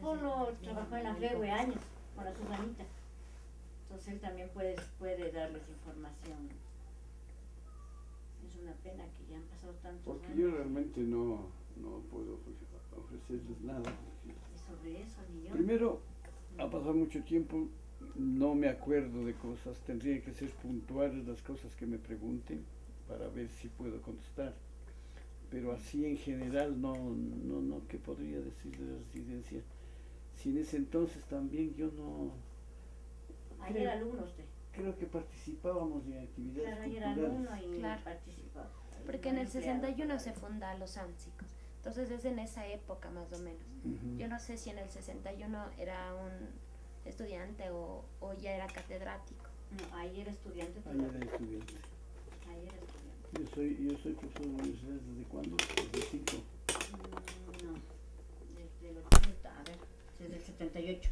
Polo trabajó en la FEUE años con la Susanita. Entonces él también puede darles información. Es una pena que ya han pasado tantos porque años. yo realmente no puedo ofrecerles nada. Y sobre eso ni yo. Primero, ha pasado mucho tiempo, no me acuerdo de cosas, tendría que ser puntuales las cosas que me pregunten para ver si puedo contestar. Pero así en general no, ¿qué podría decir de la residencia? Si en ese entonces también yo no... Ayer alumno usted. Creo que participábamos en actividades Claro, ayer culturales. alumno y Claro. participaba. Porque en el 61 se funda los sánsicos. Entonces es en esa época más o menos. Yo no sé si en el 61 era un estudiante o ya era catedrático. No, ayer estudiante. Ayer era estudiante. Ayer estudiante. Yo soy profesor de universidad, ¿desde cuándo? ¿Desde 5? No, desde el 80, a ver, desde el 78.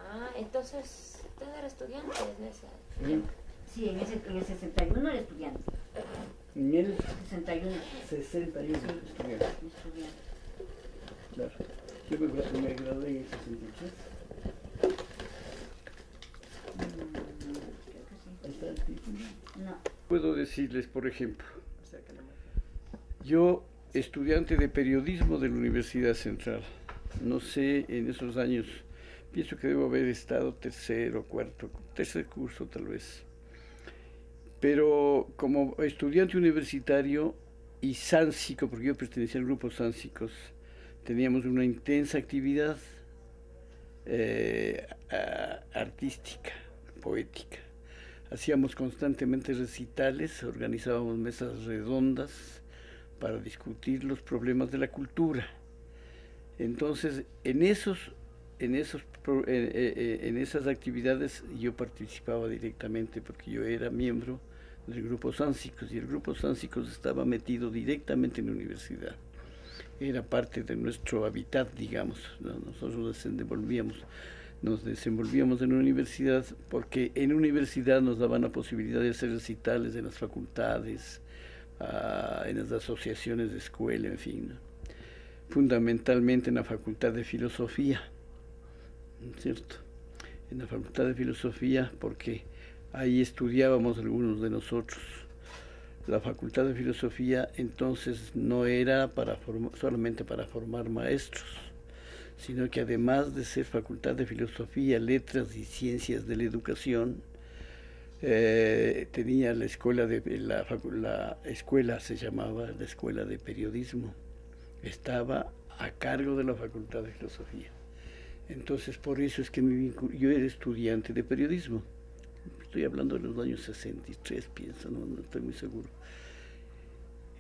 Ah, entonces usted era estudiante en esa. Sí, en el 61 era estudiante. En el 61. 61 estudiante. Estudiante. Claro. Yo me gradué en el 63. Creo que sí. Ahí está el título. No. Puedo decirles, por ejemplo, yo, estudiante de periodismo de la Universidad Central, no sé, en esos años, pienso que debo haber estado tercer curso tal vez, pero como estudiante universitario y sánsico, porque yo pertenecía al grupo sánsicos, teníamos una intensa actividad artística, poética. Hacíamos constantemente recitales, organizábamos mesas redondas para discutir los problemas de la cultura. Entonces, en esas actividades yo participaba directamente porque yo era miembro del grupo sánsicos y el grupo sánsicos estaba metido directamente en la universidad. Era parte de nuestro hábitat, digamos, ¿no? Nosotros nos desenvolvíamos en la universidad porque en la universidad nos daban la posibilidad de hacer recitales en las facultades, en las asociaciones de escuela, en fin, ¿no? Fundamentalmente en la Facultad de Filosofía, ¿cierto? En la Facultad de Filosofía porque ahí estudiábamos algunos de nosotros. La Facultad de Filosofía entonces no era solamente para formar maestros, sino que además de ser Facultad de Filosofía, Letras y Ciencias de la Educación, tenía la escuela se llamaba la Escuela de Periodismo, estaba a cargo de la Facultad de Filosofía. Entonces por eso es que yo era estudiante de periodismo. Estoy hablando de los años 63, pienso, no estoy muy seguro.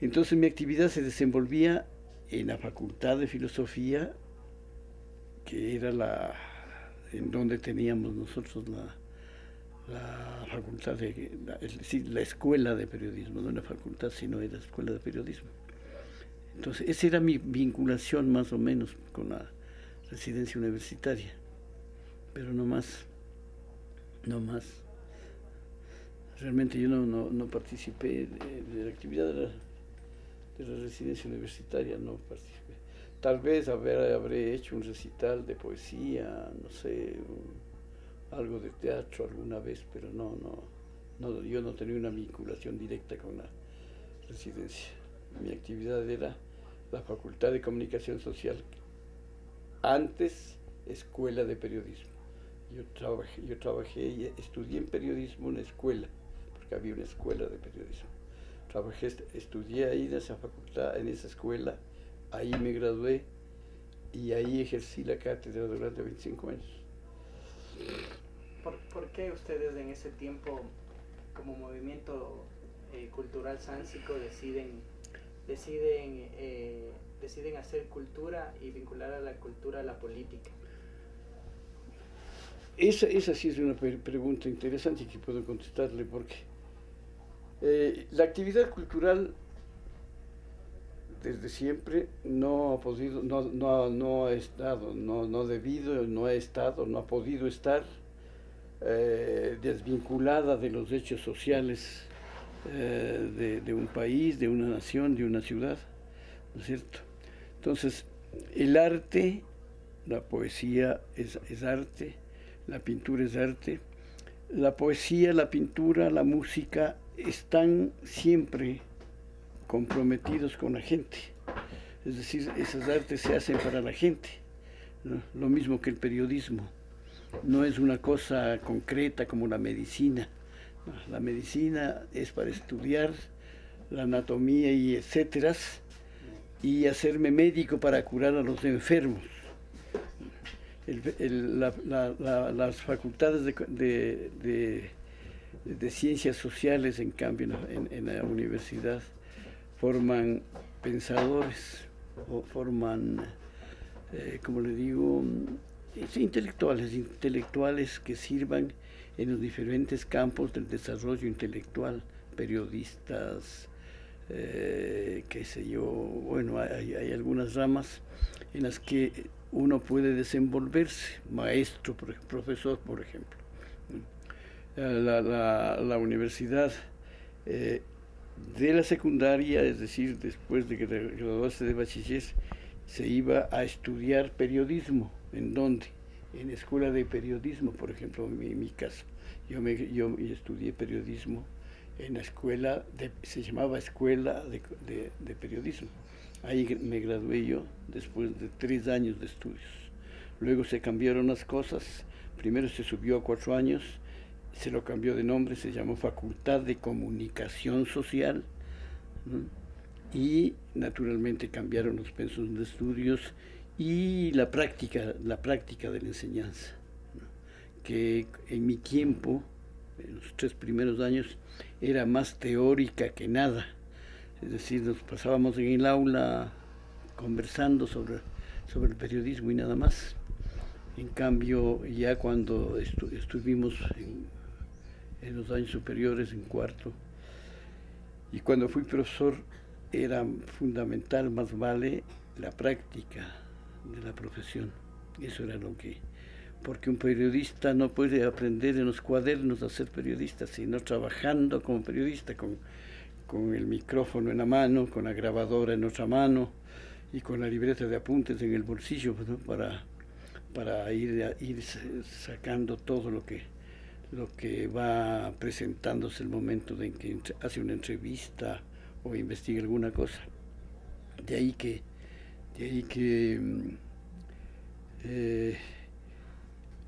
Entonces mi actividad se desenvolvía en la Facultad de Filosofía, que era en donde teníamos nosotros la facultad es decir, la escuela de periodismo, no la facultad, sino era la escuela de periodismo. Entonces esa era mi vinculación más o menos con la residencia universitaria, pero no más. Realmente yo no participé de la actividad de la residencia universitaria, no participé. Tal vez habré hecho un recital de poesía, no sé, algo de teatro alguna vez, pero yo no tenía una vinculación directa con la residencia. Mi actividad era la Facultad de Comunicación Social, antes Escuela de Periodismo. Yo trabajé y estudié en periodismo en la escuela, porque había una escuela de periodismo. Estudié ahí en esa facultad, en esa escuela, ahí me gradué y ahí ejercí la cátedra durante 25 años. ¿Por qué ustedes en ese tiempo, como movimiento cultural sánsico, deciden hacer cultura y vincular a la cultura a la política? Esa sí es una pregunta interesante y que puedo contestarle, porque la actividad cultural desde siempre no ha podido, no ha estado, no ha podido estar desvinculada de los hechos sociales de un país, de una nación, de una ciudad, ¿no es cierto? Entonces, el arte la poesía es arte, la pintura es arte. La poesía, la pintura, la música están siempre comprometidos con la gente. Es decir, esas artes se hacen para la gente, ¿no? Lo mismo que el periodismo. No es una cosa concreta como la medicina. La medicina es para estudiar la anatomía y etcétera, y hacerme médico para curar a los enfermos. Las facultades de ciencias sociales, en cambio, en la universidad, forman pensadores, o forman, como le digo, intelectuales que sirvan en los diferentes campos del desarrollo intelectual, periodistas, qué sé yo, bueno, hay algunas ramas en las que uno puede desenvolverse, maestro, profesor, por ejemplo. La universidad de la secundaria, es decir, después de graduarse de bachiller, se iba a estudiar periodismo. ¿En dónde? En escuela de periodismo, por ejemplo, en mi caso. Yo estudié periodismo en la escuela, se llamaba Escuela de Periodismo. Ahí me gradué yo después de 3 años de estudios. Luego se cambiaron las cosas. Primero se subió a 4 años, se lo cambió de nombre, se llamó Facultad de Comunicación Social, ¿no? Y naturalmente cambiaron los pensos de estudios y la práctica de la enseñanza, ¿no? Que en mi tiempo, en los 3 primeros años, era más teórica que nada. Es decir, nos pasábamos en el aula conversando sobre el periodismo y nada más. En cambio, ya cuando estuvimos en los años superiores, en cuarto, y cuando fui profesor, era fundamental, más vale, la práctica de la profesión. Eso era lo que... Porque un periodista no puede aprender en los cuadernos a ser periodista, sino trabajando como periodista, con el micrófono en la mano, con la grabadora en otra mano y con la libreta de apuntes en el bolsillo, ¿no? para ir sacando todo lo que va presentándose el momento en que hace una entrevista o investiga alguna cosa. De ahí que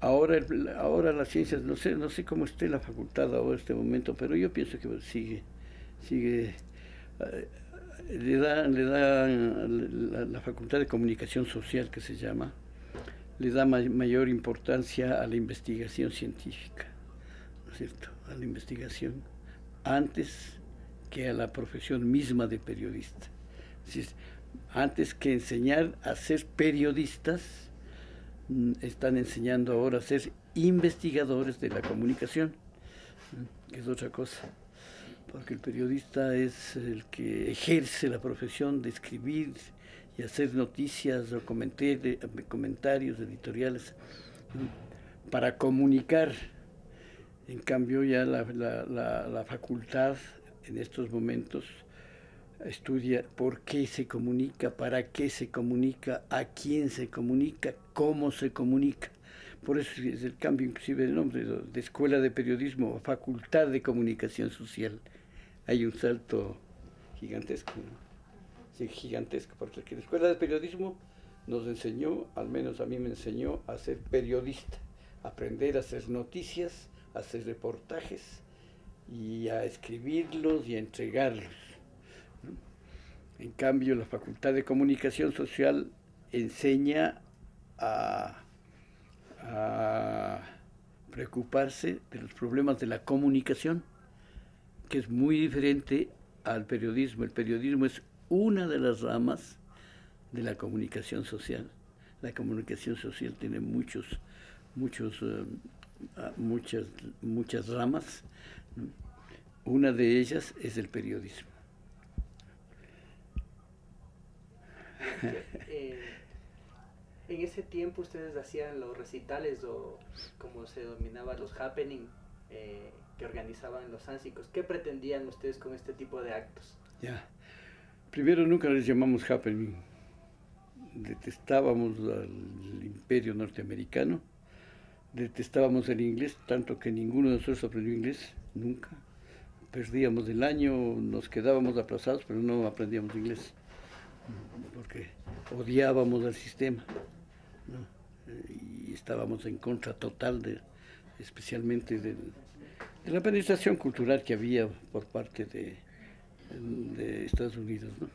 ahora las ciencias, no sé cómo esté la facultad ahora en este momento, pero yo pienso que sigue, le da la Facultad de Comunicación Social, que se llama, le da mayor importancia a la investigación científica, ¿no es cierto?, a la investigación, antes que a la profesión misma de periodista. Es decir, antes que enseñar a ser periodistas, están enseñando ahora a ser investigadores de la comunicación, que es otra cosa, porque el periodista es el que ejerce la profesión de escribir y hacer noticias o comentarios editoriales para comunicar. En cambio, ya la facultad en estos momentos estudia por qué se comunica, para qué se comunica, a quién se comunica, cómo se comunica. Por eso es el cambio inclusive de nombre, de Escuela de Periodismo a Facultad de Comunicación Social. Hay un salto gigantesco, ¿no? Sí, gigantesco, porque la Escuela de Periodismo nos enseñó, al menos a mí me enseñó, a ser periodista, a aprender a hacer noticias, a hacer reportajes y a escribirlos y a entregarlos, ¿no? En cambio, la Facultad de Comunicación Social enseña a preocuparse de los problemas de la comunicación, que es muy diferente al periodismo. El periodismo es una de las ramas de la comunicación social. La comunicación social tiene muchas ramas, ¿no? Una de ellas es el periodismo. En ese tiempo ustedes hacían los recitales o como se denominaba los happening que organizaban los sánsicos. ¿Qué pretendían ustedes con este tipo de actos? Ya, primero nunca les llamamos happening. Detestábamos imperio norteamericano. Detestábamos el inglés, tanto que ninguno de nosotros aprendió inglés, nunca. Perdíamos el año, nos quedábamos aplazados, pero no aprendíamos inglés, porque odiábamos al sistema, ¿no? Y estábamos en contra total, especialmente de la penetración cultural que había por parte de Estados Unidos, ¿no?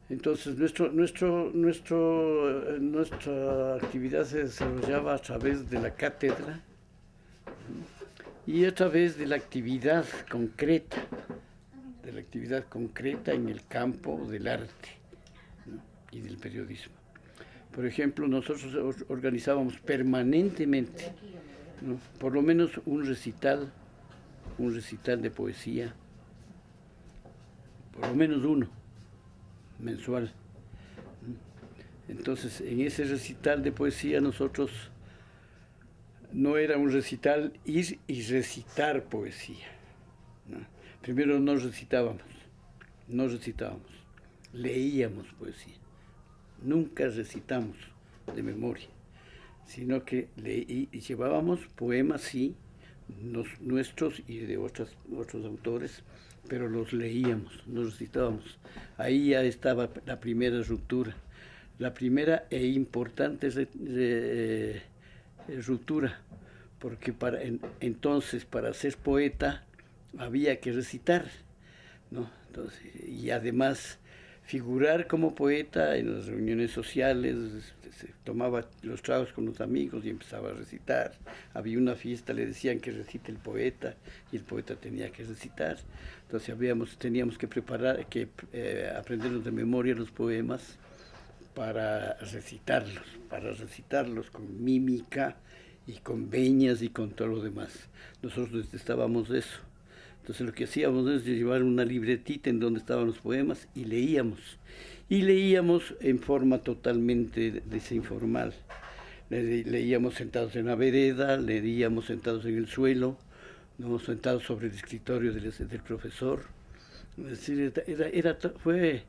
Entonces nuestra actividad se desarrollaba a través de la cátedra, ¿no? Y a través de la actividad concreta en el campo del arte, ¿no? Y del periodismo. Por ejemplo, nosotros organizábamos permanentemente, ¿no? Por lo menos un recital de poesía, por lo menos uno, mensual. Entonces, en ese recital de poesía nosotros no era un recital ir y recitar poesía, ¿no? Primero no recitábamos, leíamos poesía. Nunca recitamos de memoria, sino que llevábamos poemas, sí, nuestros y de otros autores, pero los leíamos, no recitábamos. Ahí ya estaba la primera ruptura, la primera e importante ruptura, porque entonces para ser poeta había que recitar, ¿no? Entonces, y además figurar como poeta en las reuniones sociales, se tomaba los tragos con los amigos y empezaba a recitar. Había una fiesta, le decían que recite el poeta y el poeta tenía que recitar. Entonces teníamos que aprendernos de memoria los poemas para recitarlos con mímica y con veñas y con todo lo demás. Nosotros detestábamos eso. Entonces lo que hacíamos es llevar una libretita en donde estaban los poemas y leíamos. Y leíamos en forma totalmente desinformal. Leíamos sentados en la vereda, leíamos sentados en el suelo, ¿no? Sentados sobre el escritorio del profesor. Es decir, fue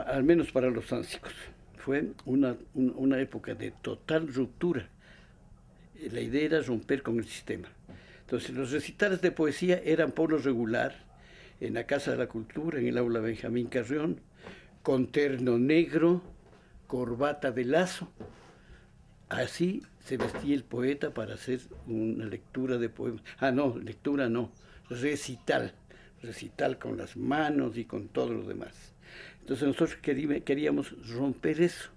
al menos para los sánsicos, fue una época de total ruptura. La idea era romper con el sistema. Entonces, los recitales de poesía eran por lo regular en la Casa de la Cultura, en el aula Benjamín Carrión, con terno negro, corbata de lazo. Así se vestía el poeta para hacer una lectura de poemas. Lectura no, recital con las manos y con todo lo demás. Entonces nosotros queríamos romper eso.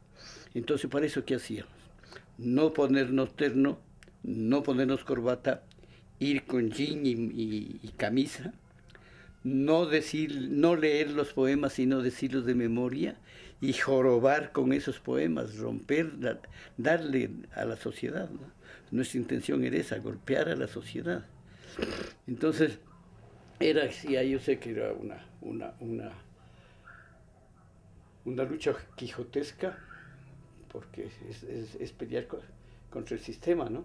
Entonces, para eso, ¿qué hacíamos? No ponernos terno, no ponernos corbata, ir con jean y camisa, no leer los poemas, sino decirlos de memoria y jorobar con esos poemas, darle a la sociedad, ¿no? Nuestra intención era esa, golpear a la sociedad. Entonces, yo sé que era una lucha quijotesca, porque es pelear contra el sistema, ¿no?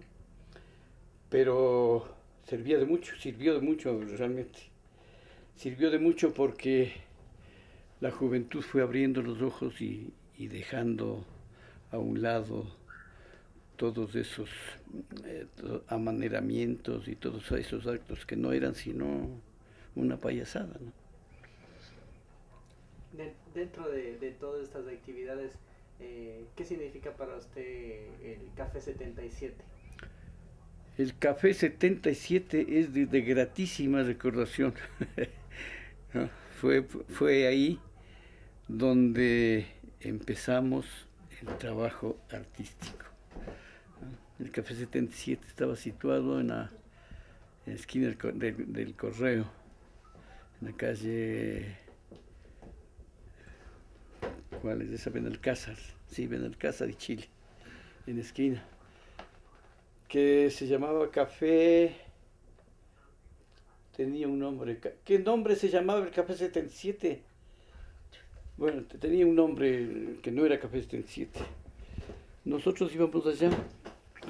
Pero sirvió de mucho realmente. Sirvió de mucho porque la juventud fue abriendo los ojos y dejando a un lado todos esos amaneramientos y todos esos actos que no eran sino una payasada, ¿no? Dentro de todas estas actividades, ¿qué significa para usted el Café 77? El Café 77 es de gratísima recordación. ¿No? Fue ahí donde empezamos el trabajo artístico. ¿No? El Café 77 estaba situado en la esquina del Correo, en la calle... ¿Cuál es esa? Benalcázar. Sí, Benalcázar de Chile, en la esquina. Que se llamaba Café... Tenía un nombre. ¿Qué nombre se llamaba el Café 77? Bueno, tenía un nombre que no era Café 77. Nosotros íbamos allá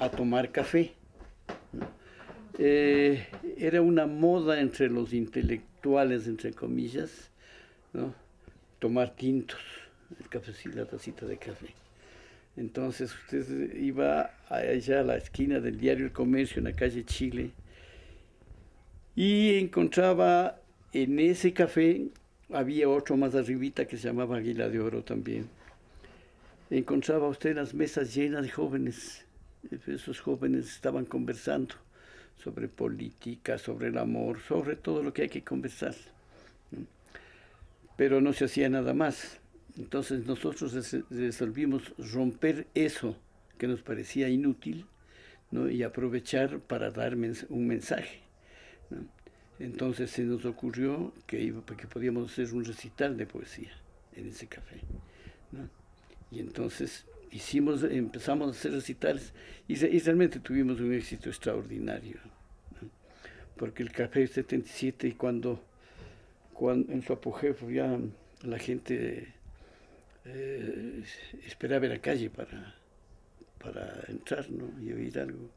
a tomar café, ¿no? Era una moda entre los intelectuales, entre comillas, ¿no? Tomar tintos, el cafecito, la tacita de café. Entonces usted iba allá a la esquina del diario El Comercio, en la calle Chile, y encontraba en ese café, había otro más arribita que se llamaba Águila de Oro también. Encontraba usted las mesas llenas de jóvenes. Esos jóvenes estaban conversando sobre política, sobre el amor, sobre todo lo que hay que conversar, ¿no? Pero no se hacía nada más. Entonces nosotros resolvimos romper eso que nos parecía inútil, ¿no? Y aprovechar para dar un mensaje, ¿no? Entonces se nos ocurrió que podíamos hacer un recital de poesía en ese café, ¿no? Y entonces empezamos a hacer recitales y realmente tuvimos un éxito extraordinario, ¿no? Porque el Café 77, cuando en su apogeo ya la gente esperaba en la calle para entrar, ¿no? Y oír algo,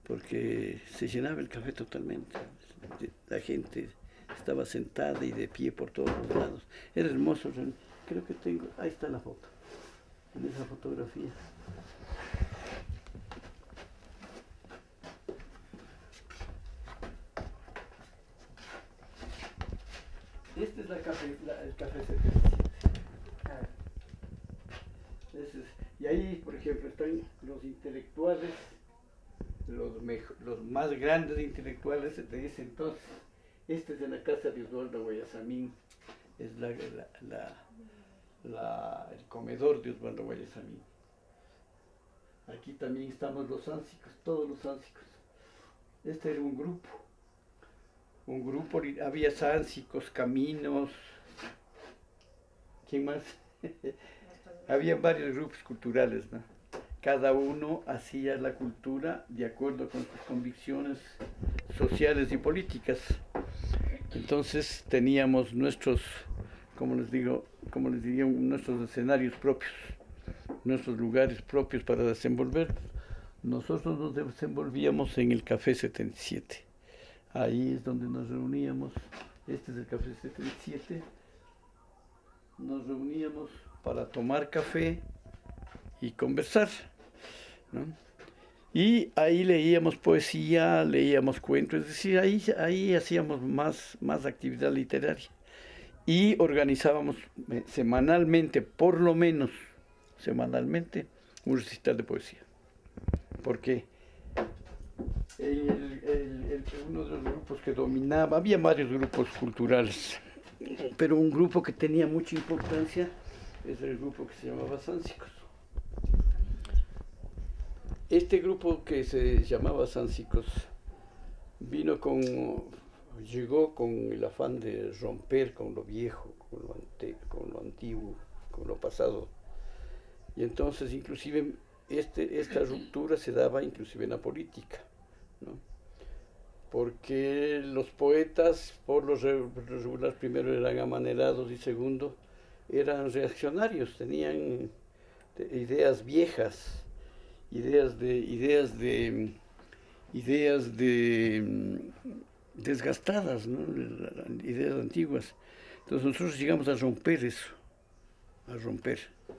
porque se llenaba el café totalmente. La gente estaba sentada y de pie por todos los lados. Era hermoso. Creo que ahí está la foto, en esa fotografía. Este es el Café 77. Y ahí, por ejemplo, están los intelectuales, los más grandes intelectuales de ese entonces. Este es de la casa de Osvaldo Guayasamín, es el comedor de Osvaldo Guayasamín. Aquí también estamos los sánsicos, todos los sánsicos. Este era un grupo, había sánsicos, caminos, ¿quién más? Había varios grupos culturales, ¿no? Cada uno hacía la cultura de acuerdo con sus convicciones sociales y políticas. Entonces teníamos nuestros, como les diría, nuestros escenarios propios, nuestros lugares propios para desenvolver. Nosotros nos desenvolvíamos en el Café 77. Ahí es donde nos reuníamos. Este es el Café 77. Nos reuníamos para tomar café y conversar, ¿no? Y ahí leíamos poesía, leíamos cuentos, es decir, ahí hacíamos más actividad literaria. Y organizábamos semanalmente, por lo menos semanalmente, un recital de poesía. Porque uno de los grupos que dominaba, había varios grupos culturales, pero un grupo que tenía mucha importancia es el grupo que se llamaba Sánsicos. Este grupo que se llamaba Sánsicos llegó con el afán de romper con lo viejo, con lo antiguo, con lo pasado. Y entonces inclusive esta ruptura se daba inclusive en la política, ¿no? Porque los poetas, por lo regular, primero eran amanerados y segundo, eran reaccionarios, tenían ideas viejas, ideas desgastadas, ¿no? Ideas antiguas. Entonces nosotros llegamos a romper eso,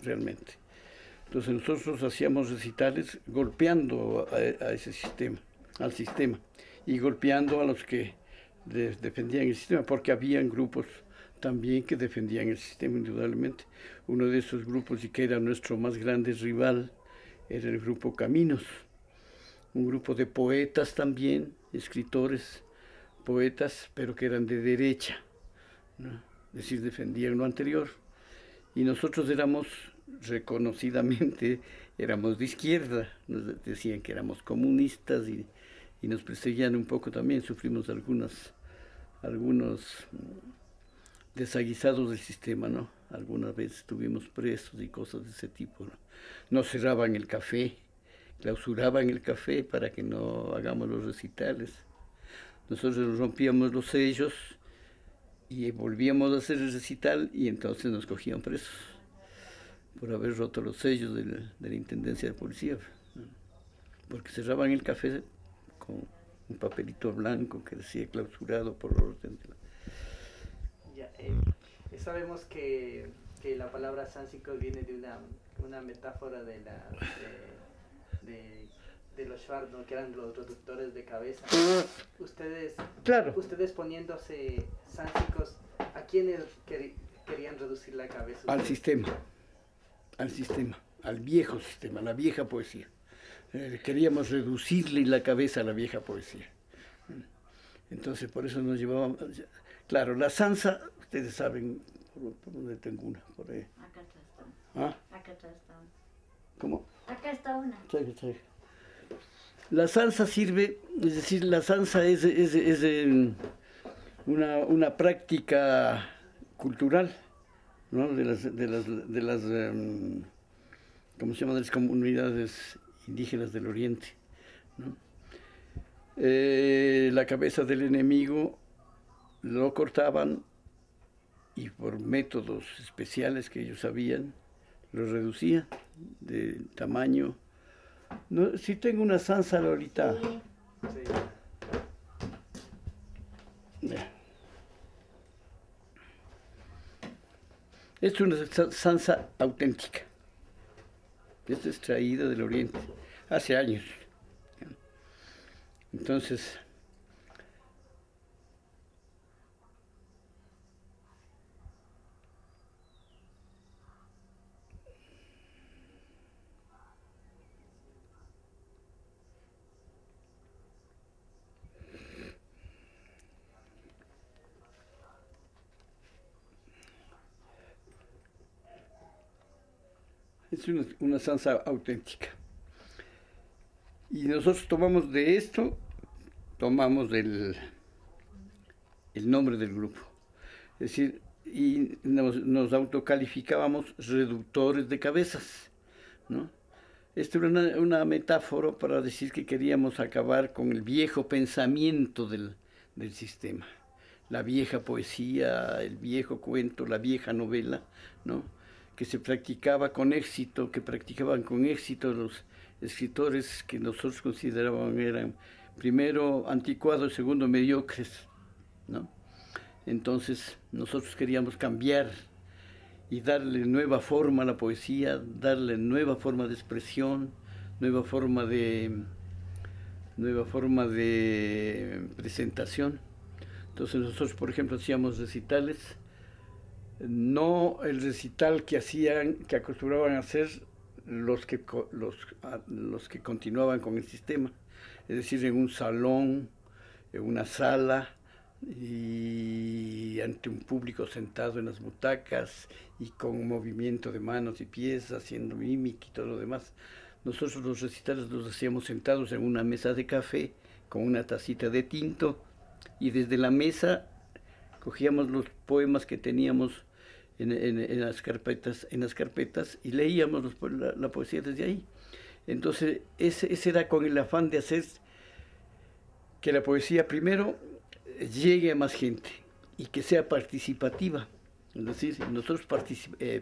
realmente. Entonces nosotros hacíamos recitales golpeando a ese sistema, al sistema, y golpeando a los que defendían el sistema, porque habían grupos también que defendían el sistema, indudablemente. Uno de esos grupos, y que era nuestro más grande rival, era el grupo Caminos, un grupo de poetas también, escritores, poetas, pero que eran de derecha, ¿no? Es decir, defendían lo anterior. Y nosotros reconocidamente, éramos de izquierda, nos decían que éramos comunistas y nos perseguían un poco también, sufrimos algunos desaguisados del sistema, ¿no? Algunas veces estuvimos presos y cosas de ese tipo, ¿no? Nos cerraban el café, clausuraban el café para que no hagamos los recitales. Nosotros rompíamos los sellos y volvíamos a hacer el recital y entonces nos cogían presos por haber roto los sellos de la Intendencia de Policía, ¿no? Porque cerraban el café con un papelito blanco que decía clausurado por orden de la... Ya, sabemos que que la palabra sánsicos viene de una metáfora de los Schwarz, ¿no? Que eran los reductores de cabeza. Claro. Ustedes poniéndose sánsicos, ¿a quiénes querían reducir la cabeza? Al sistema, al viejo sistema, a la vieja poesía. Queríamos reducirle la cabeza a la vieja poesía. Entonces por eso nos llevábamos... Claro, la zanza, ustedes saben, por dónde tengo una, por ahí. Acá está una. ¿Ah? Acá está una. ¿Cómo? Acá está una. Traiga. La zanza sirve, es decir, la zanza es una práctica cultural, ¿no? de las ¿cómo se llama? De las comunidades indígenas del Oriente, ¿no? La cabeza del enemigo lo cortaban y por métodos especiales que ellos sabían, lo reducían de tamaño. No, si tengo una zanza ahorita. Sí. Ya. Es una zanza auténtica. Esta es traída del Oriente, hace años. Entonces, es una zanza auténtica. Y nosotros tomamos de esto, tomamos el nombre del grupo. Es decir, y nos autocalificábamos reductores de cabezas, ¿no? Esto era una metáfora para decir que queríamos acabar con el viejo pensamiento del sistema. La vieja poesía, el viejo cuento, la vieja novela, ¿no? Que se practicaba con éxito, que practicaban con éxito los escritores que nosotros considerábamos eran primero anticuados, segundo mediocres, ¿no? Entonces nosotros queríamos cambiar y darle nueva forma a la poesía, darle nueva forma de expresión, nueva forma de presentación. Entonces nosotros, por ejemplo, hacíamos recitales, no el recital que acostumbraban a hacer los que continuaban con el sistema, es decir, en un salón, en una sala y ante un público sentado en las butacas y con movimiento de manos y pies, haciendo mímica y todo lo demás. Nosotros los recitales los hacíamos sentados en una mesa de café con una tacita de tinto y desde la mesa cogíamos los poemas que teníamos en las carpetas y leíamos la poesía desde ahí. Entonces ese era con el afán de hacer que la poesía primero llegue a más gente y que sea participativa. Es decir, nosotros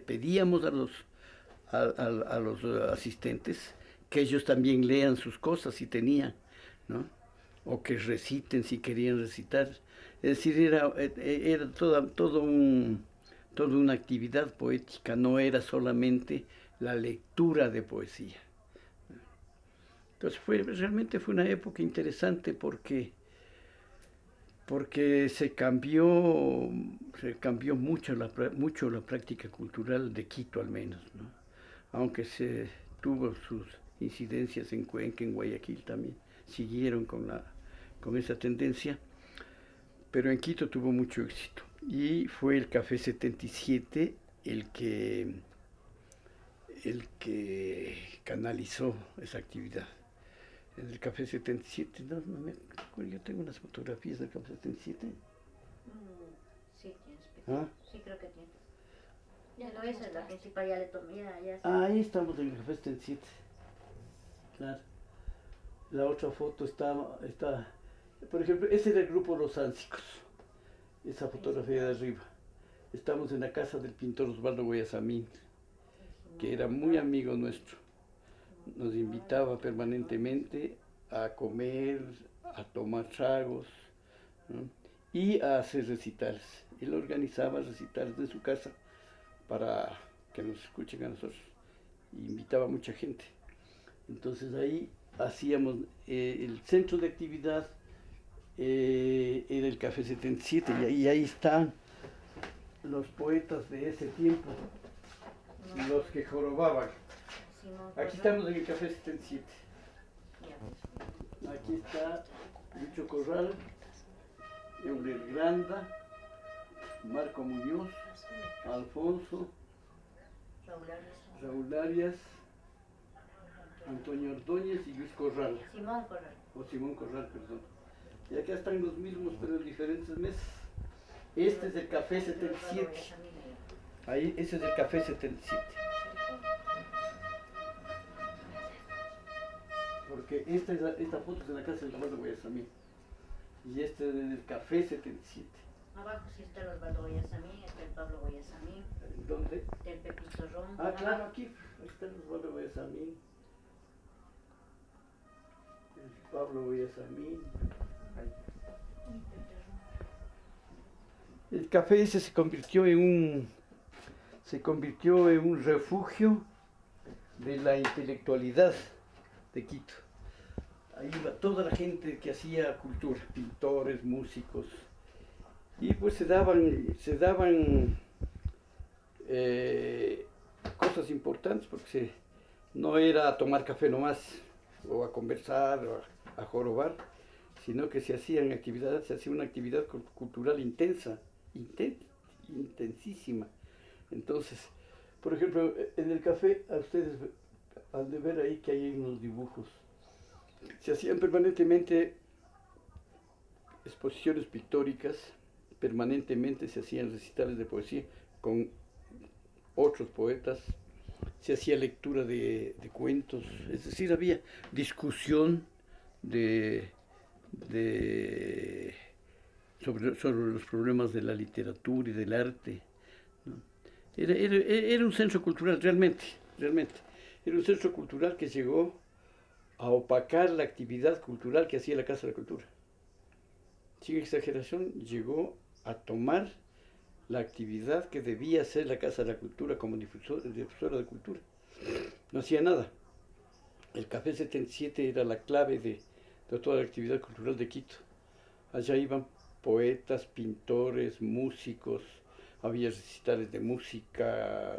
pedíamos a los asistentes que ellos también lean sus cosas si tenían, ¿no? O que reciten si querían recitar. Es decir, era toda una actividad poética, no era solamente la lectura de poesía. Entonces realmente fue una época interesante porque se cambió mucho la práctica cultural de Quito al menos, ¿no? Aunque se tuvo sus incidencias en Cuenca, en Guayaquil también, siguieron con esa tendencia, pero en Quito tuvo mucho éxito. Y fue el Café 77 el que canalizó esa actividad. En el Café 77, no me acuerdo, yo tengo unas fotografías del Café 77. Sí, tienes. ¿Ah? Sí, creo que tiene. Ya no, esa es la principal, ya le tomé, ya. Ahí estamos en el Café 77. Claro. La otra foto está, por ejemplo, ese era el grupo Los Sánsicos. Esa fotografía de arriba. Estamos en la casa del pintor Osvaldo Guayasamín, que era muy amigo nuestro. Nos invitaba permanentemente a comer, a tomar tragos, ¿no? Y a hacer recitales. Él organizaba recitales de su casa para que nos escuchen a nosotros. Y invitaba a mucha gente. Entonces ahí hacíamos el centro de actividad, era el Café 77, y ahí están los poetas de ese tiempo, los que jorobaban. Aquí estamos en el Café 77. Aquí está Lucho Corral, Euler Granda, Marco Muñoz, Alfonso, Raúl Arias, Antonio Ordóñez y Luis Corral. Simón Corral. O Simón Corral, perdón. Y acá están los mismos, pero en diferentes mesas. Este es el Café 77. Ahí, ese es el Café 77. Porque esta foto es de la casa del Osvaldo Guayasamín. Y este es el Café 77. Abajo sí está el Osvaldo Guayasamín, está el Pablo Guayasamín. ¿Dónde? El Pepito Ron. Ah, claro, aquí está el Osvaldo Guayasamín. El Pablo Guayasamín. El café ese se convirtió en un refugio de la intelectualidad de Quito. Ahí iba toda la gente que hacía cultura, pintores, músicos, y pues se daban cosas importantes, porque no era a tomar café nomás, o a conversar, o a jorobar, sino que se hacía una actividad cultural intensísima. Entonces, por ejemplo, en el café, a ustedes han de ver ahí que hay unos dibujos. Se hacían permanentemente exposiciones pictóricas, permanentemente se hacían recitales de poesía con otros poetas, se hacía lectura de cuentos, es decir, había discusión sobre los problemas de la literatura y del arte, ¿no? Era un centro cultural, realmente. Era un centro cultural que llegó a opacar la actividad cultural que hacía la Casa de la Cultura. Sin exageración, llegó a tomar la actividad que debía hacer la Casa de la Cultura como difusora de cultura. No hacía nada. El Café 77 era la clave de toda la actividad cultural de Quito. Allá iban poetas, pintores, músicos, había recitales de música,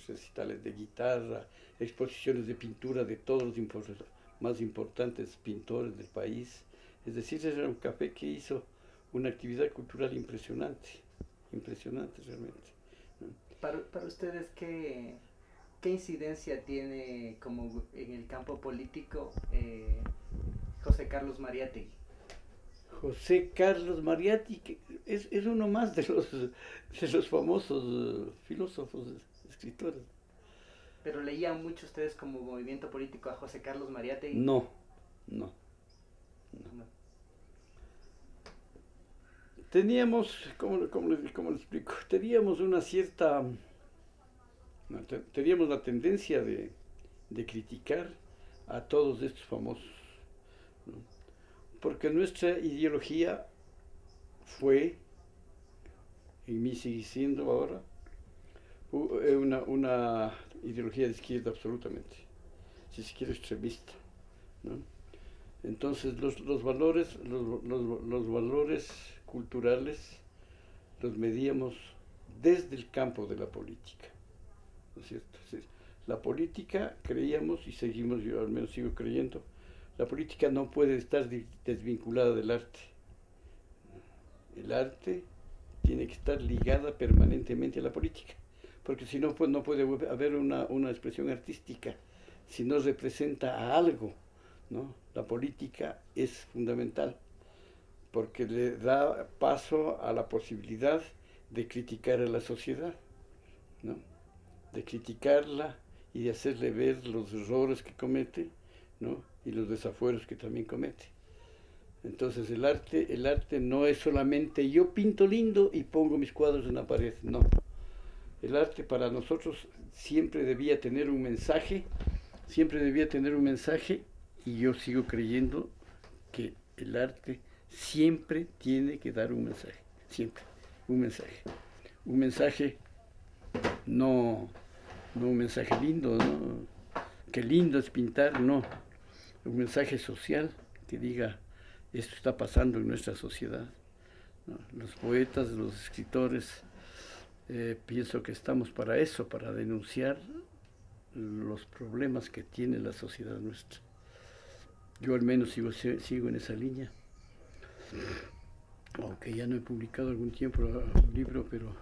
recitales de guitarra, exposiciones de pintura de todos los más importantes pintores del país. Es decir, era un café que hizo una actividad cultural impresionante realmente, ¿no? Para ustedes, ¿qué incidencia tiene como en el campo político José Carlos Mariátegui? José Carlos Mariátegui es uno más de los famosos filósofos, escritores. ¿Pero leían mucho ustedes como movimiento político a José Carlos Mariátegui? No. Teníamos, ¿cómo le explico? Teníamos teníamos la tendencia de criticar a todos estos famosos, ¿no? Porque nuestra ideología fue, y me sigue siendo ahora, una ideología de izquierda absolutamente, si se quiere extremista, ¿no? Entonces los valores culturales los medíamos desde el campo de la política, ¿no es cierto? Es decir, la política, creíamos y seguimos, yo al menos sigo creyendo, la política no puede estar desvinculada del arte. El arte tiene que estar ligada permanentemente a la política, porque si no, pues no puede haber una expresión artística, si no representa a algo, ¿no? La política es fundamental, porque le da paso a la posibilidad de criticar a la sociedad, ¿no? De criticarla y de hacerle ver los errores que comete, ¿no? Y los desafueros que también comete. Entonces el arte no es solamente yo pinto lindo y pongo mis cuadros en la pared, no. El arte para nosotros siempre debía tener un mensaje, y yo sigo creyendo que el arte siempre tiene que dar un mensaje, siempre, un mensaje no, no un mensaje lindo, ¿no? Qué lindo es pintar, no. Un mensaje social que diga, esto está pasando en nuestra sociedad, ¿no? Los poetas, los escritores, pienso que estamos para eso, para denunciar los problemas que tiene la sociedad nuestra. Yo al menos sigo en esa línea, aunque ya no he publicado algún tiempo un libro, pero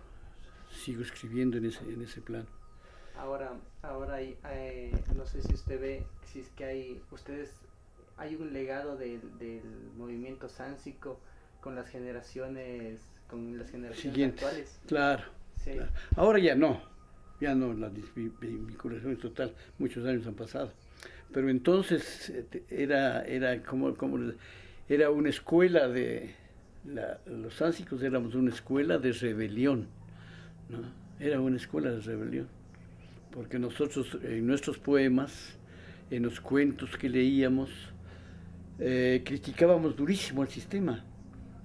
sigo escribiendo en ese plano. Ahora no sé si usted ve, si es que hay un legado del movimiento sáncico con las generaciones Siguientes, actuales. Claro, Sí. claro. Ahora ya no, la desvinculación es total, muchos años han pasado. Pero entonces era una escuela los sánsicos éramos una escuela de rebelión, ¿no? Era una escuela de rebelión, porque nosotros en nuestros poemas, en los cuentos que leíamos, criticábamos durísimo al sistema,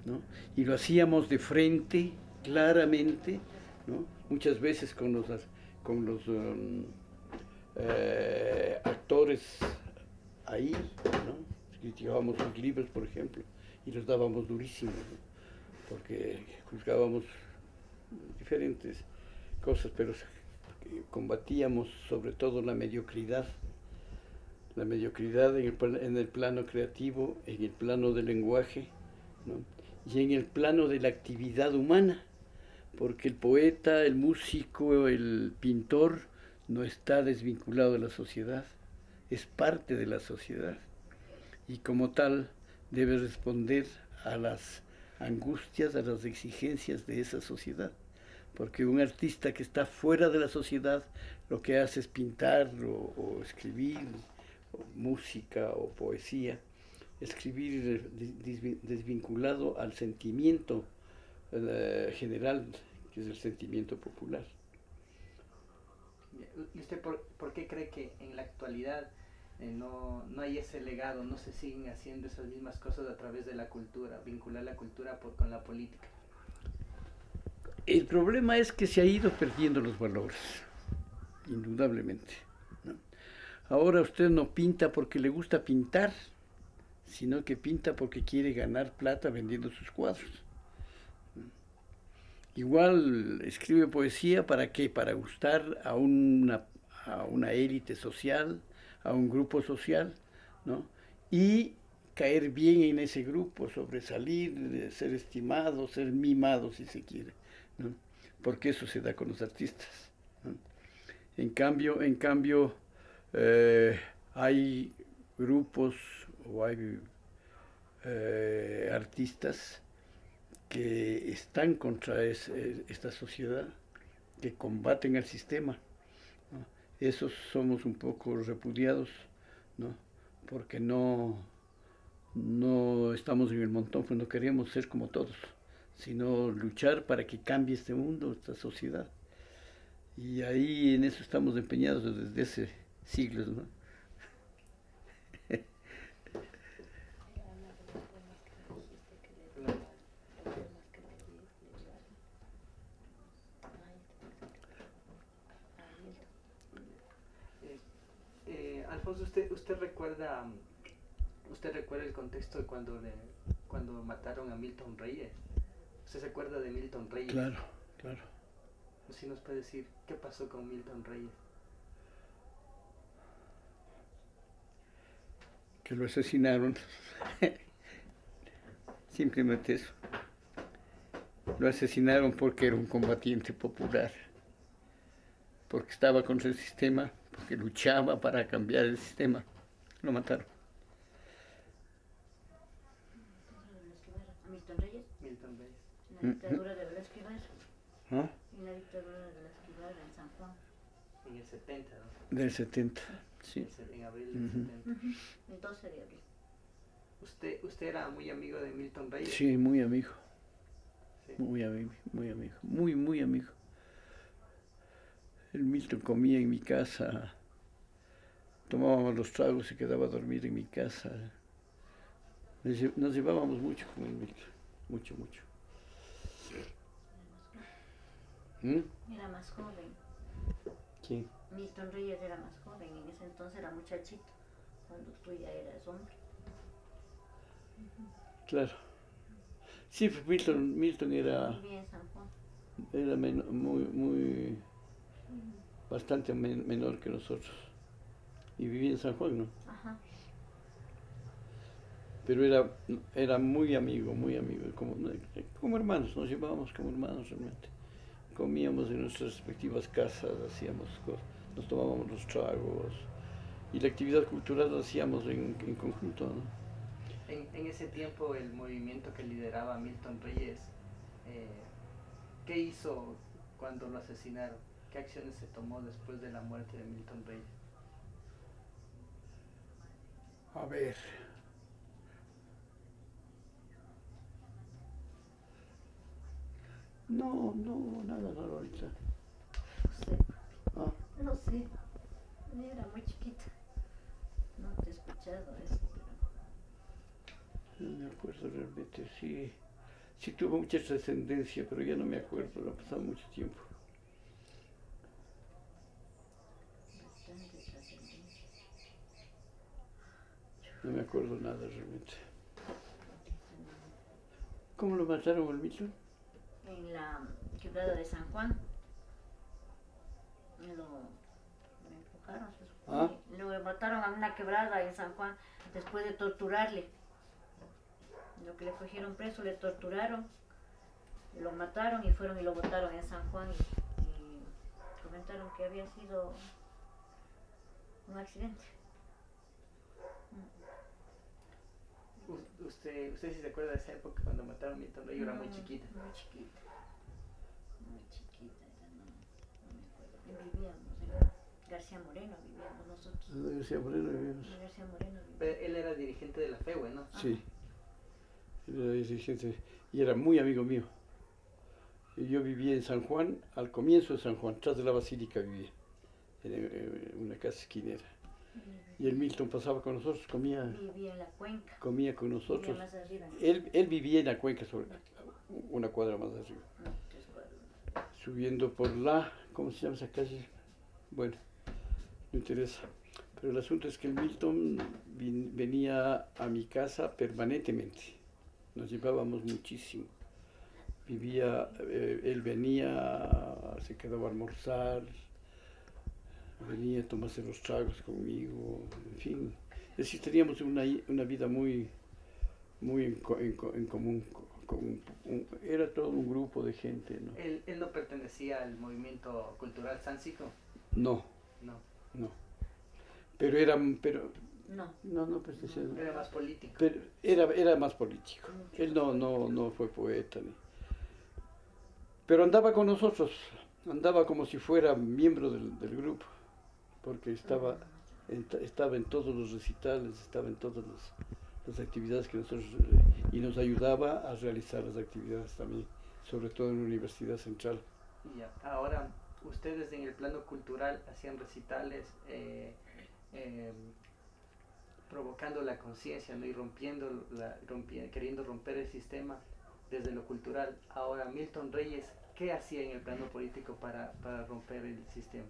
¿no? Y lo hacíamos de frente, claramente, ¿no? Muchas veces con los actores ahí, ¿no? Criticábamos sus libros, por ejemplo, y los dábamos durísimos, ¿no? Porque juzgábamos diferentes cosas, pero combatíamos sobre todo la mediocridad en el plano creativo, en el plano del lenguaje, ¿no? Y en el plano de la actividad humana, porque el poeta, el músico, el pintor no está desvinculado de la sociedad, es parte de la sociedad y como tal debe responder a las angustias, a las exigencias de esa sociedad, porque un artista que está fuera de la sociedad lo que hace es pintar o escribir o música o poesía, escribir desvinculado al sentimiento general, que es el sentimiento popular. ¿Y usted por qué cree que en la actualidad no hay ese legado, no se siguen haciendo esas mismas cosas a través de la cultura, vincular la cultura con la política? El problema es que se ha ido perdiendo los valores, indudablemente, ¿no? Ahora usted no pinta porque le gusta pintar, sino que pinta porque quiere ganar plata vendiendo sus cuadros. Igual escribe poesía, ¿para qué? Para gustar a una élite social, a un grupo social, ¿no? Y caer bien en ese grupo, sobresalir, ser estimado, ser mimado, si se quiere, ¿no? Porque eso se da con los artistas, ¿no? En cambio, hay grupos o hay artistas que están contra esta sociedad, que combaten el sistema, ¿no? Esos somos un poco repudiados, ¿no? Porque no estamos en el montón, pues no queremos ser como todos, sino luchar para que cambie este mundo, esta sociedad. Y ahí en eso estamos empeñados desde hace siglos, ¿no? Alfonso, ¿usted recuerda el contexto de cuando mataron a Milton Reyes? ¿Usted se acuerda de Milton Reyes? Claro, claro. ¿Sí nos puede decir qué pasó con Milton Reyes? Que lo asesinaron. Simplemente eso. Lo asesinaron porque era un combatiente popular, porque estaba contra el sistema, porque luchaba para cambiar el sistema. Lo mataron. ¿Milton Reyes? Milton Reyes. En la dictadura de Velázquez Ibarra. ¿Ah? En la dictadura de Velázquez Ibarra en San Juan. En el 70, ¿no? Del 70, sí. En abril del 70. El 12 de abril. ¿Usted era muy amigo de Milton Reyes? Sí, muy amigo. Sí. Muy amigo, muy amigo. El Milton comía en mi casa, tomábamos los tragos y quedaba a dormir en mi casa. Nos llevábamos mucho con el Milton, mucho. Era más joven. ¿Quién? Milton Reyes era más joven, en ese entonces era muchachito, cuando tú ya eras hombre. Claro. Sí, pues Milton era, Vivía en San Juan. era bastante menor que nosotros. Y vivía en San Juan, ¿no? Ajá. Pero era muy amigo, como hermanos, nos llevábamos como hermanos realmente. Comíamos en nuestras respectivas casas, hacíamos cosas, nos tomábamos los tragos y la actividad cultural la hacíamos en conjunto, ¿no? En ese tiempo el movimiento que lideraba Milton Reyes, ¿qué hizo cuando lo asesinaron? ¿Qué acciones se tomó después de la muerte de Milton Reyes? A ver. No, nada ahorita. No sé, Ah, no sé. Yo era muy chiquita. No te he escuchado eso, pero... no me acuerdo realmente, sí tuvo mucha trascendencia, pero ya no me acuerdo, ha pasado mucho tiempo. Bastante trascendencia. No me acuerdo nada realmente. ¿Cómo lo mataron al Milton? En la quebrada de San Juan. Lo empujaron, se supone. Lo mataron a una quebrada en San Juan después de torturarle. Lo que le cogieron preso, le torturaron, lo mataron y fueron y lo botaron en San Juan y comentaron que había sido un accidente. ¿Usted sí se acuerda de esa época cuando mataron a Milton Reyes? Yo era muy chiquita. Muy chiquita. Muy chiquita, no me acuerdo. Y vivíamos en García Moreno, vivíamos nosotros. En García Moreno vivíamos. En García Moreno Pero vivíamos. él era dirigente de la FEUE, ¿no? Sí, era dirigente y era muy amigo mío. Y yo vivía en San Juan, al comienzo de San Juan, tras de la Basílica vivía, en una casa esquinera. Y el Milton pasaba con nosotros, Vivía en la cuenca. comía con nosotros. Vivía más arriba. Él vivía en la cuenca, sobre una cuadra más arriba. No, 3 cuadras. Subiendo por ¿cómo se llama esa calle? Bueno, no interesa. Pero el asunto es que el Milton venía a mi casa permanentemente. Nos llevábamos muchísimo. Él venía, se quedaba a almorzar, venía a tomarse los tragos conmigo, en fin. Es decir, teníamos una vida muy en común. Era todo un grupo de gente, ¿no? ¿Él no pertenecía al movimiento cultural Sáncico? No. No. No pertenecía. Era más político. Pero era más político. Él no fue poeta. Pero andaba con nosotros, andaba como si fuera miembro del grupo, porque estaba en todos los recitales, estaba en todas las actividades que nosotros, y nos ayudaba a realizar las actividades también, sobre todo en la Universidad Central. Ya. Ahora, ustedes en el plano cultural hacían recitales provocando la conciencia, ¿no? Y queriendo romper el sistema desde lo cultural. Ahora, Milton Reyes, ¿qué hacía en el plano político para romper el sistema?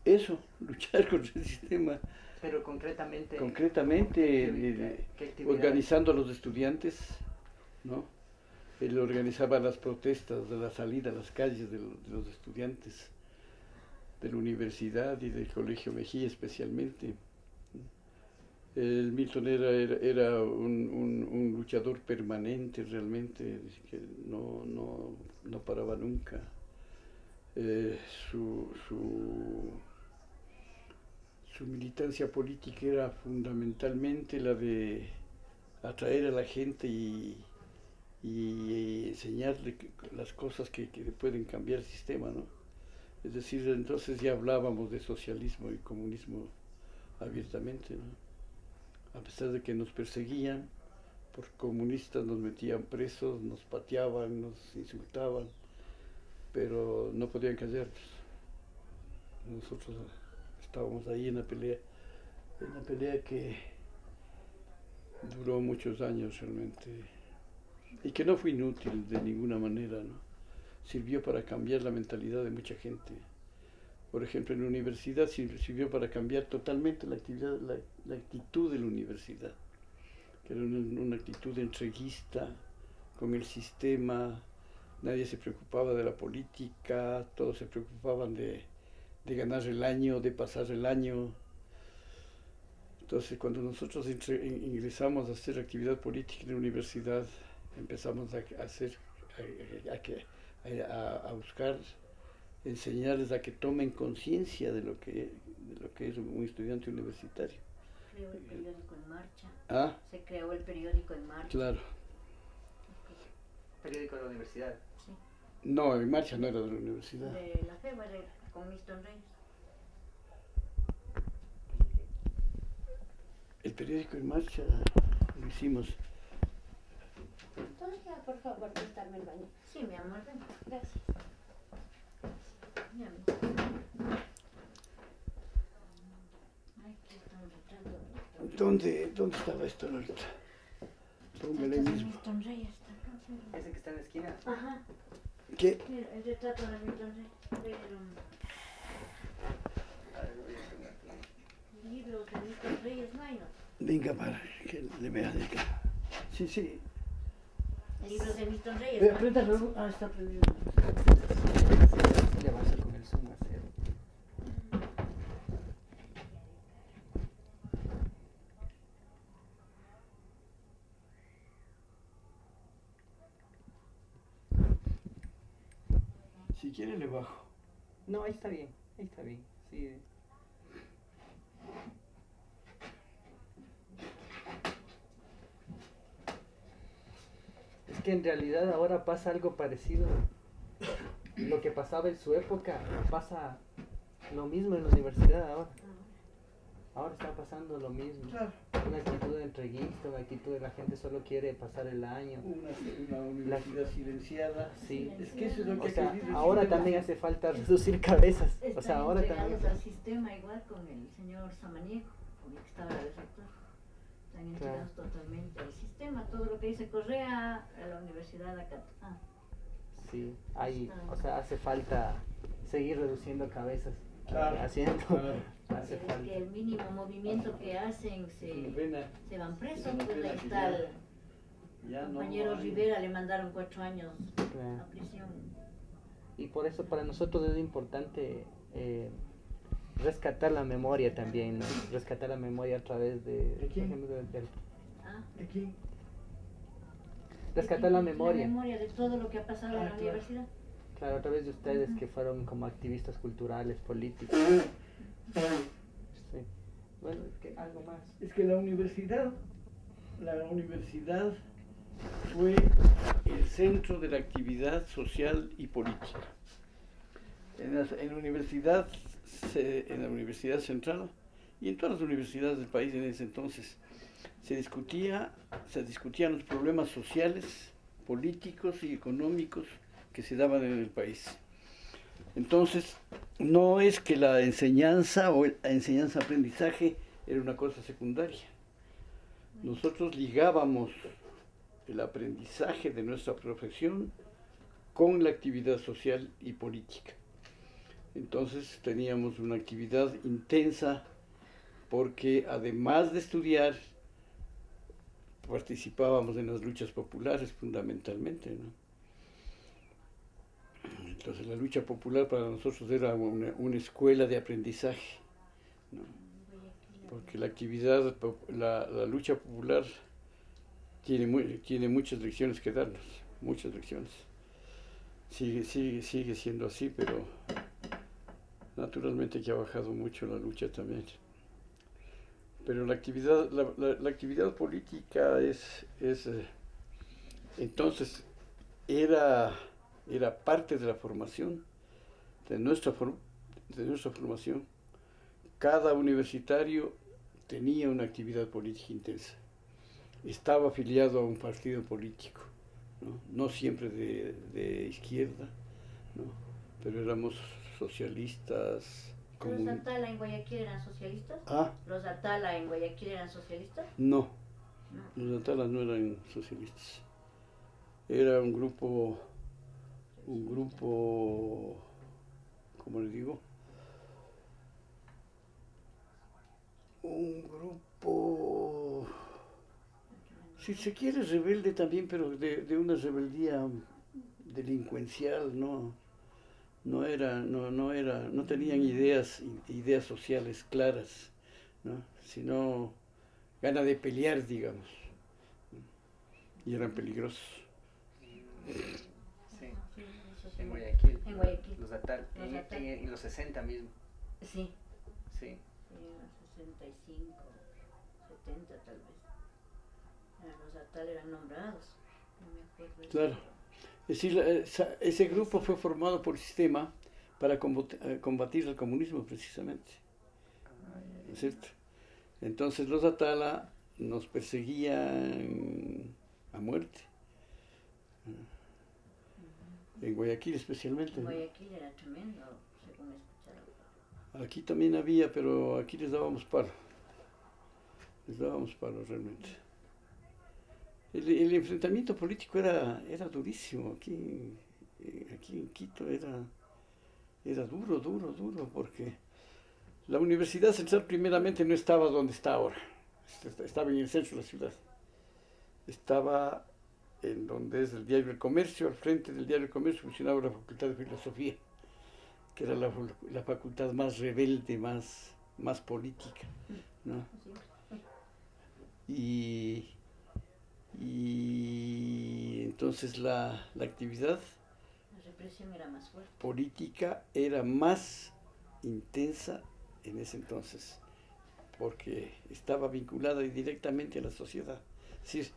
Eso, luchar contra el sistema. Pero concretamente, ¿qué actividades? Organizando a los estudiantes, ¿no? Él organizaba las protestas de la salida a las calles de los estudiantes de la universidad y del Colegio Mejía especialmente. El Milton era un luchador permanente realmente, que no paraba nunca. Su militancia política era fundamentalmente la de atraer a la gente y enseñarle las cosas que pueden cambiar el sistema, ¿no? Es decir, entonces ya hablábamos de socialismo y comunismo abiertamente, ¿no? A pesar de que nos perseguían por comunistas, nos metían presos, nos pateaban, nos insultaban, pero no podían callarnos. Nosotros estábamos ahí en la pelea que duró muchos años realmente, y que no fue inútil de ninguna manera, ¿no? Sirvió para cambiar la mentalidad de mucha gente, Por ejemplo, en la universidad sirvió para cambiar totalmente la actividad, la actitud de la universidad, que era una actitud entreguista con el sistema. Nadie se preocupaba de la política, todos se preocupaban de ganar el año, de pasar el año. Entonces, cuando nosotros ingresamos a hacer actividad política en la universidad, empezamos a buscar, enseñarles a que tomen conciencia de lo que es un estudiante universitario. Creó el periódico En Marcha. ¿Ah? Se creó el periódico En Marcha. Claro. Periódico de la universidad. Sí. No, En Marcha no era de la universidad. De la FEBA, con Milton Reyes. El periódico En Marcha lo hicimos. Entonces, por favor, prestarme el baño. Sí, mi amor, ven. Gracias. Ya, mi. Ay, aquí está un retrato. ¿Dónde estaba esto, Lorita? Póngale Este es de mismo. Milton Reyes, está acá. Pero... Ese que está en la esquina. Ajá. ¿Qué? Mira, el retrato de Milton Reyes. Pero... libros de Milton Reyes no hay, ¿no? Venga, para que le vean acá. Sí, sí. Libros de Milton Reyes. Ve, ¿no? apriétalo. Ah, está prendido. Le avanza con el zoom a cero. Si quiere le bajo. No, ahí está bien. Ahí está bien. Sí. Es que en realidad ahora pasa algo parecido. Lo que pasaba en su época pasa lo mismo en la universidad ahora. Ahora está pasando lo mismo. Claro. Una actitud entreguista, una actitud de la gente solo quiere pasar el año. Una universidad silenciada. Sí. Es que eso es lo que O sea, hay que ahora decir. también hace falta reducir cabezas. O Están sea, ahora entregados también. al sistema igual con el señor Samaniego, con el que estaba de rector. Están entregados totalmente al sistema. Todo lo que dice Correa a la universidad acá. Sí, hay, o sea, hace falta seguir reduciendo cabezas. Claro, Haciendo. claro. Hace Es falta. que el mínimo movimiento que hacen Qué pena. se van presos. Qué Pues pena ahí que está el Ya no compañero hay. Rivera, le mandaron 4 años Claro. a prisión. Y por eso para nosotros es importante rescatar la memoria también, ¿no? Rescatar la memoria a través de, ¿De quién? por ejemplo, Ah, Aquí. rescatar la La memoria, memoria de todo lo que ha pasado en la claro. universidad. claro, a través de ustedes que fueron como activistas culturales, políticos. Sí. Bueno, es que algo más. Es que la universidad fue el centro de la actividad social y política. En la Universidad Central y en todas las universidades del país en ese entonces se discutían los problemas sociales, políticos y económicos que se daban en el país. Entonces, no es que la enseñanza o la enseñanza-aprendizaje era una cosa secundaria. Nosotros ligábamos el aprendizaje de nuestra profesión con la actividad social y política. Entonces teníamos una actividad intensa porque además de estudiar, participábamos en las luchas populares fundamentalmente, ¿no? Entonces la lucha popular para nosotros era una escuela de aprendizaje, ¿no? Porque la actividad, la lucha popular tiene muchas lecciones que darnos, muchas lecciones. Sigue siendo así, pero naturalmente que ha bajado mucho la lucha también. Pero la actividad política entonces era parte de la formación, de nuestra formación. Cada universitario tenía una actividad política intensa. Estaba afiliado a un partido político, no siempre de izquierda, ¿no? Pero éramos socialistas. ¿Los Atala en Guayaquil eran socialistas? ¿Ah? ¿Los Atala en Guayaquil eran socialistas? No, los Atala no eran socialistas. Era un grupo, ¿cómo le digo? Un grupo, si se quiere, rebelde también, pero de una rebeldía delincuencial, no tenían ideas sociales claras, ¿no? Sino gana de pelear, digamos, y eran peligrosos. Sí, Eso sí. en Guayaquil. En Guayaquil. Los Atal, Los Atal. en los 60 mismo. Sí, Sí. en los 65, 70 tal vez. Los Atal eran nombrados. No me acuerdo. Claro. Es decir, ese grupo fue formado por el sistema para combatir el comunismo, precisamente. ¿No es cierto? Entonces los Atala nos perseguían a muerte. En Guayaquil especialmente. En Guayaquil era tremendo, según escuchaba. Aquí también había, pero aquí les dábamos palo. Les dábamos palo realmente. El enfrentamiento político era durísimo. Aquí en Quito era duro, porque la Universidad Central primeramente no estaba donde está ahora. Estaba en el centro de la ciudad. Estaba en donde es el Diario El Comercio. Al frente del Diario El Comercio funcionaba la Facultad de Filosofía, que era la facultad más rebelde, más política, ¿no? Y entonces la actividad La represión era más fuerte. política era más intensa en ese entonces, porque estaba vinculada directamente a la sociedad. Es decir,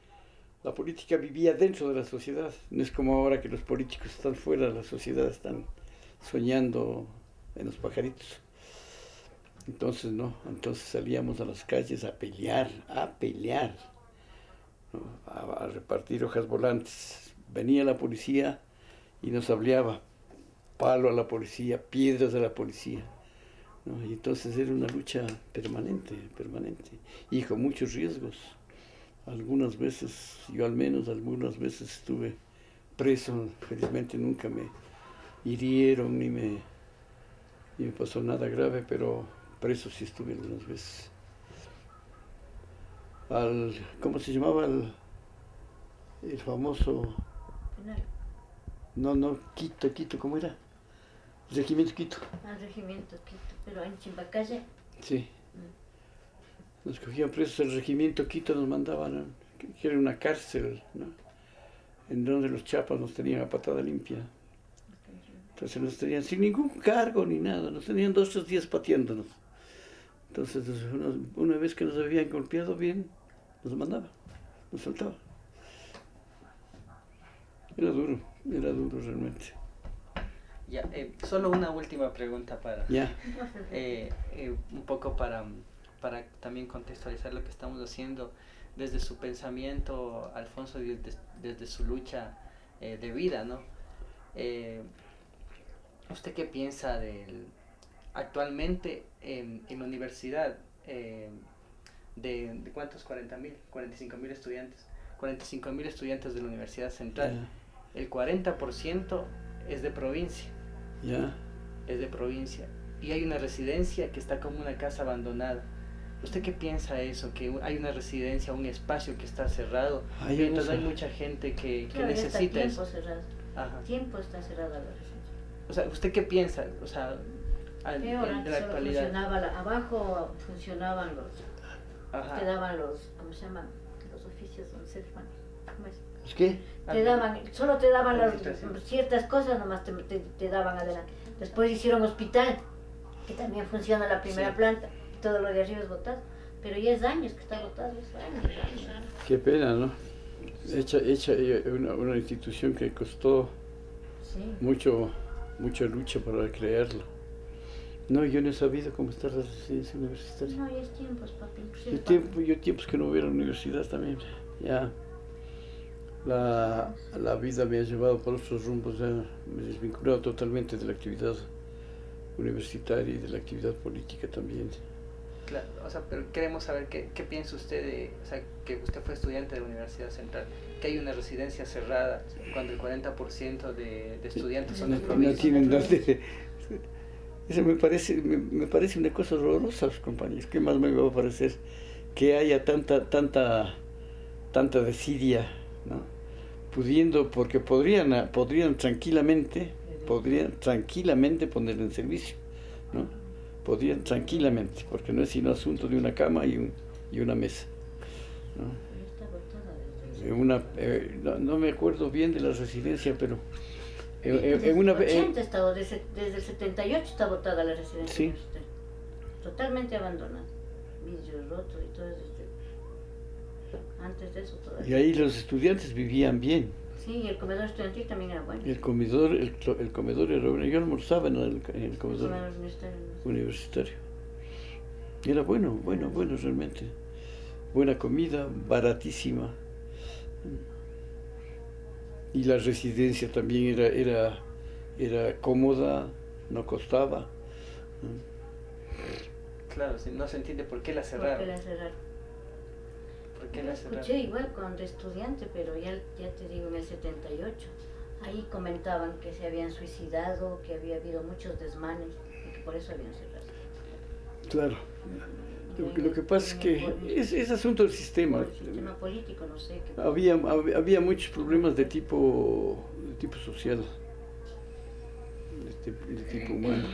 la política vivía dentro de la sociedad, no es como ahora que los políticos están fuera de la sociedad, están soñando en los pajaritos. Entonces entonces salíamos a las calles a pelear, ¿no? A repartir hojas volantes. Venía la policía y nos hableaba, palo a la policía, piedras a la policía, ¿no? Y entonces era una lucha permanente, y con muchos riesgos. Algunas veces, yo al menos algunas veces estuve preso, felizmente nunca me hirieron ni me pasó nada grave, pero preso sí estuve algunas veces. ¿Cómo se llamaba el famoso? No, Quito, ¿cómo era? El Regimiento Quito. Al Regimiento Quito, pero en Chimbacaya. Sí. Nos cogían presos el Regimiento Quito, nos mandaban, ¿no? Que era una cárcel, ¿no? En donde los chapas nos tenían a patada limpia. Entonces nos tenían sin ningún cargo ni nada, nos tenían 2 o 3 días pateándonos. Entonces una vez que nos habían golpeado bien, nos mandaba, nos soltaba. Era duro realmente. Ya, solo una última pregunta para Ya. un poco para también contextualizar lo que estamos haciendo desde su pensamiento, Alfonso, desde su lucha de vida, ¿no? ¿Usted qué piensa actualmente en la universidad de cuántos? 40.000, 45.000 estudiantes, 45.000 estudiantes de la Universidad Central? El 40% es de provincia. Ya. Es de provincia. Y hay una residencia que está como una casa abandonada. ¿Usted qué piensa de eso? Que hay una residencia, un espacio que está cerrado, y entonces hay mucha gente que necesita eso. Cerrado. Ajá. Tiempo está cerrada la residencia. O sea, ¿usted qué piensa? O sea, de la actualidad. Abajo funcionaban los, Ajá. te daban los, ¿cómo se llaman? Los oficios donde se ¿cómo es? ¿Es qué? Solo te daban ciertas cosas, nomás te daban adelante. Después hicieron hospital, que también funciona la primera planta, todo lo de arriba es botado, pero ya es años que está botado, es años. Qué pena, ¿no? Hecha una institución que costó mucha lucha para crearla. No, yo no he sabido cómo está la residencia universitaria. No, ya es tiempos, papi. Yo tiempos que no hubiera universidad también. Ya la vida me ha llevado por otros rumbos, ya me he desvinculado totalmente de la actividad universitaria y de la actividad política también. Claro, o sea, pero queremos saber qué piensa usted o sea, que usted fue estudiante de la Universidad Central, que hay una residencia cerrada cuando el 40% de estudiantes son de provincia. No tienen dónde. Eso me parece una cosa horrorosa, compañeros. ¿Qué más me va a parecer? Que haya tanta desidia, ¿no? Porque podrían tranquilamente ponerlo en servicio, ¿no? Podrían tranquilamente, porque no es sino asunto de una cama y una mesa, ¿no? No me acuerdo bien de la residencia, pero desde el 80 estaba, desde el 78 está botada la residencia. Sí. Totalmente abandonada, vidrios rotos y todo eso. Antes de eso todavía. Y ahí los estudiantes vivían bien. Sí, y el comedor estudiantil también era bueno. El comedor era bueno. Yo almorzaba en el comedor universitario. Era bueno realmente. Buena comida, baratísima. Y la residencia también era cómoda, no costaba. Claro, no se entiende por qué la cerraron. ¿Por qué la cerraron? Escuché igual cuando estudiante, pero ya te digo, en el 78, ahí comentaban que se habían suicidado, que había habido muchos desmanes y que por eso habían cerrado. Claro. Lo que pasa es que es asunto del sistema. El sistema político, no sé. Había muchos problemas de tipo social, de tipo humano.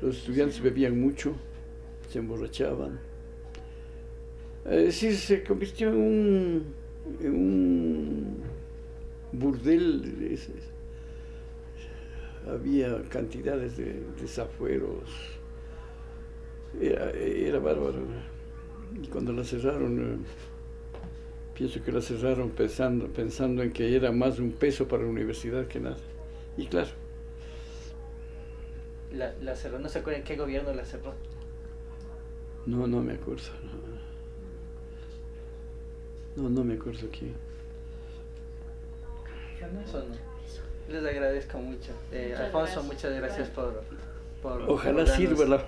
Los estudiantes bebían mucho, se emborrachaban. Sí, se convirtió en un burdel. Había cantidades de desafueros. Era bárbaro. Y cuando la cerraron, pienso que la cerraron pensando en que era más un peso para la universidad que nada. Y claro. La cerró, ¿no se acuerdan qué gobierno la cerró? No me acuerdo. No me acuerdo quién. Eso no. Les agradezco mucho. Alfonso, muchas gracias por Ojalá sirva la...